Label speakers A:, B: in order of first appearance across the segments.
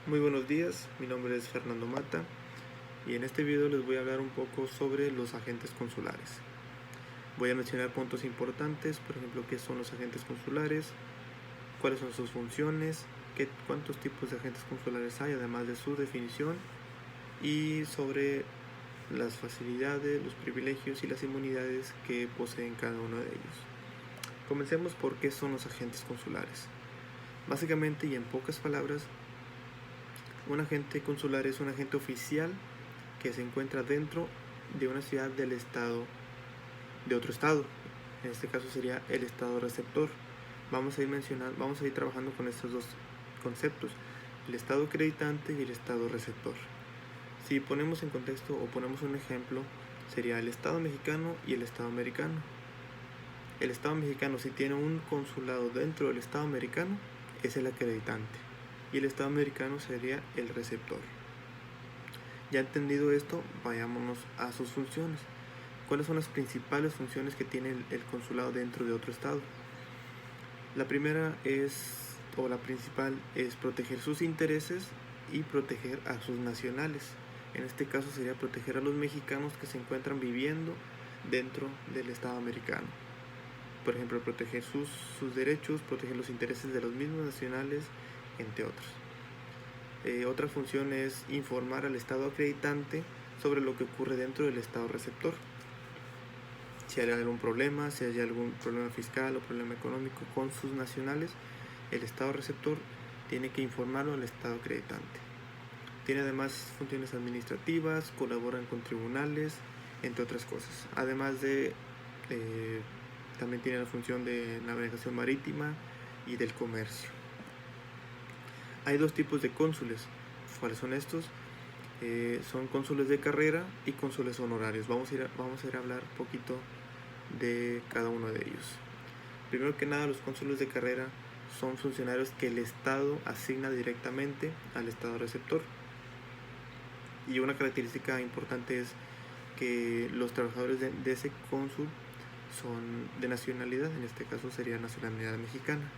A: Muy buenos días, mi nombre es Fernando Mata y en este video les voy a hablar un poco sobre los agentes consulares. Voy a mencionar puntos importantes, por ejemplo, qué son los agentes consulares, cuáles son sus funciones, cuántos tipos de agentes consulares hay, además de su definición, y sobre las facilidades, los privilegios y las inmunidades que poseen cada uno de ellos. Comencemos por qué son los agentes consulares. Básicamente y en pocas palabras, un agente consular es un agente oficial que se encuentra dentro de una ciudad del estado, de otro estado. En este caso sería el estado receptor. Vamos a ir trabajando con estos dos conceptos, el estado acreditante y el estado receptor. Si ponemos en contexto o ponemos un ejemplo, sería el estado mexicano y el estado americano. El estado mexicano, si tiene un consulado dentro del estado americano, es el acreditante, y el estado americano sería el receptor. Ya entendido esto, vayámonos a sus funciones. ¿Cuáles son las principales funciones que tiene el consulado dentro de otro estado? La primera es, o la principal, es proteger sus intereses y proteger a sus nacionales. En este caso sería proteger a los mexicanos que se encuentran viviendo dentro del estado americano. Por ejemplo, proteger sus derechos, proteger los intereses de los mismos nacionales, entre otros. Otra función es informar al estado acreditante sobre lo que ocurre dentro del estado receptor. Si hay algún problema, si hay algún problema fiscal o problema económico con sus nacionales, el estado receptor tiene que informarlo al estado acreditante. Tiene además funciones administrativas, colaboran con tribunales, entre otras cosas. Además de, también tiene la función de navegación marítima y del comercio. Hay dos tipos de cónsules. ¿Cuáles son estos? Son cónsules de carrera y cónsules honorarios. Vamos a ir a hablar un poquito de cada uno de ellos. Primero que nada, los cónsules de carrera son funcionarios que el Estado asigna directamente al Estado receptor. Y una característica importante es que los trabajadores de ese cónsul son de nacionalidad, en este caso sería nacionalidad mexicana.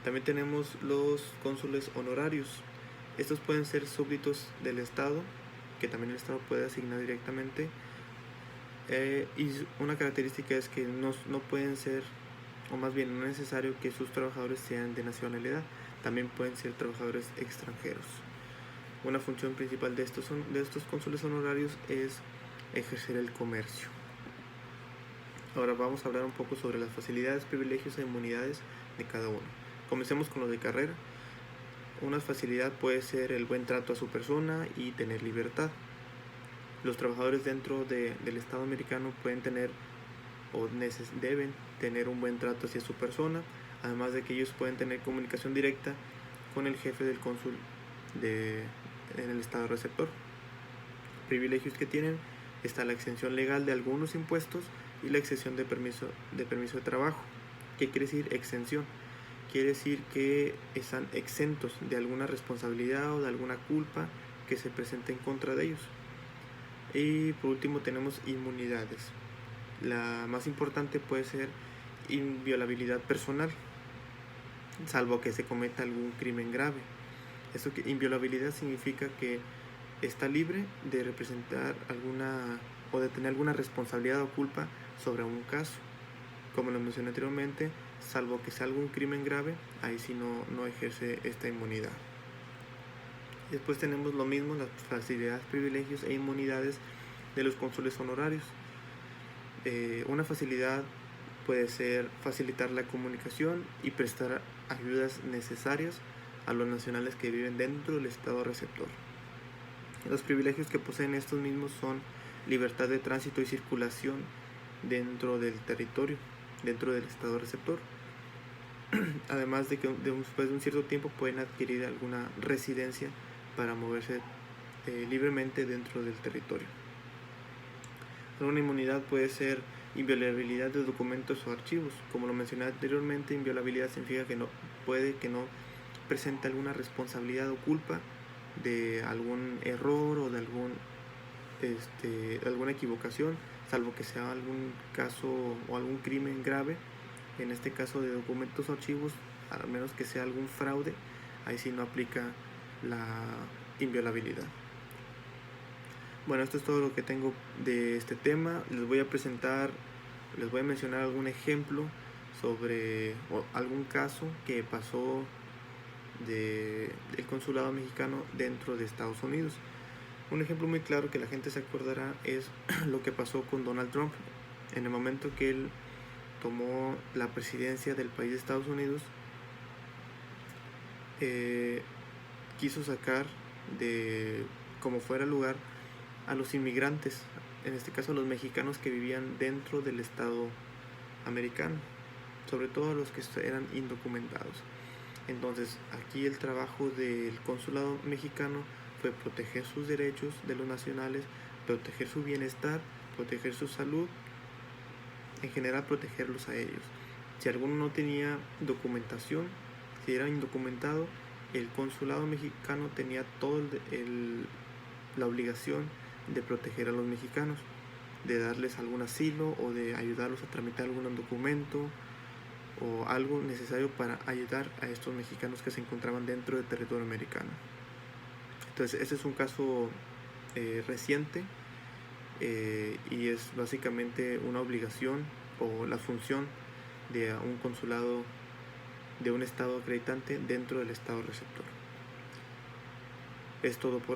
A: También tenemos los cónsules honorarios. Estos pueden ser súbditos del Estado, que también el Estado puede asignar directamente. Y una característica es que no pueden ser, o más bien no es necesario que sus trabajadores sean de nacionalidad, también pueden ser trabajadores extranjeros. Una función principal de estos cónsules honorarios es ejercer el comercio. Ahora vamos a hablar un poco sobre las facilidades, privilegios e inmunidades de cada uno. Comencemos con los de carrera. Una facilidad puede ser el buen trato a su persona y tener libertad. Los trabajadores dentro del Estado americano pueden tener o deben tener un buen trato hacia su persona, además de que ellos pueden tener comunicación directa con el jefe del cónsul en el Estado receptor. Privilegios que tienen: está la exención legal de algunos impuestos y la exención de permiso de trabajo. ¿Qué quiere decir exención? Quiere decir que están exentos de alguna responsabilidad o de alguna culpa que se presente en contra de ellos. Y por último tenemos inmunidades. La más importante puede ser inviolabilidad personal, salvo que se cometa algún crimen grave. Eso que inviolabilidad significa que está libre de representar alguna o de tener alguna responsabilidad o culpa sobre un caso. Como lo mencioné anteriormente, salvo que sea algún crimen grave, ahí sí no ejerce esta inmunidad. Después tenemos lo mismo, las facilidades, privilegios e inmunidades de los cónsules honorarios. Una facilidad puede ser facilitar la comunicación y prestar ayudas necesarias a los nacionales que viven dentro del estado receptor. Los privilegios que poseen estos mismos son libertad de tránsito y circulación dentro del territorio, dentro del estado receptor. Además de que después de un cierto tiempo pueden adquirir alguna residencia para moverse libremente dentro del territorio. Una inmunidad puede ser inviolabilidad de documentos o archivos. Como lo mencioné anteriormente, inviolabilidad significa que no presente alguna responsabilidad o culpa de algún error o de alguna equivocación, salvo que sea algún caso o algún crimen grave. En este caso de documentos o archivos, a menos que sea algún fraude, ahí sí no aplica la inviolabilidad. Bueno, esto es todo lo que tengo de este tema. Les voy a mencionar algún ejemplo sobre algún caso que pasó del consulado mexicano dentro de Estados Unidos. Un ejemplo muy claro que la gente se acordará es lo que pasó con Donald Trump. En el momento que él tomó la presidencia del país de Estados Unidos, quiso sacar de como fuera lugar a los inmigrantes, en este caso a los mexicanos que vivían dentro del estado americano, sobre todo a los que eran indocumentados. Entonces aquí el trabajo del consulado mexicano fue proteger sus derechos de los nacionales, proteger su bienestar, proteger su salud, en general protegerlos a ellos. Si alguno no tenía documentación, si era indocumentado, el consulado mexicano tenía toda la obligación de proteger a los mexicanos, de darles algún asilo o de ayudarlos a tramitar algún documento o algo necesario para ayudar a estos mexicanos que se encontraban dentro del territorio americano. Entonces ese es un caso reciente y es básicamente una obligación o la función de un consulado de un estado acreditante dentro del estado receptor. Es todo por hoy.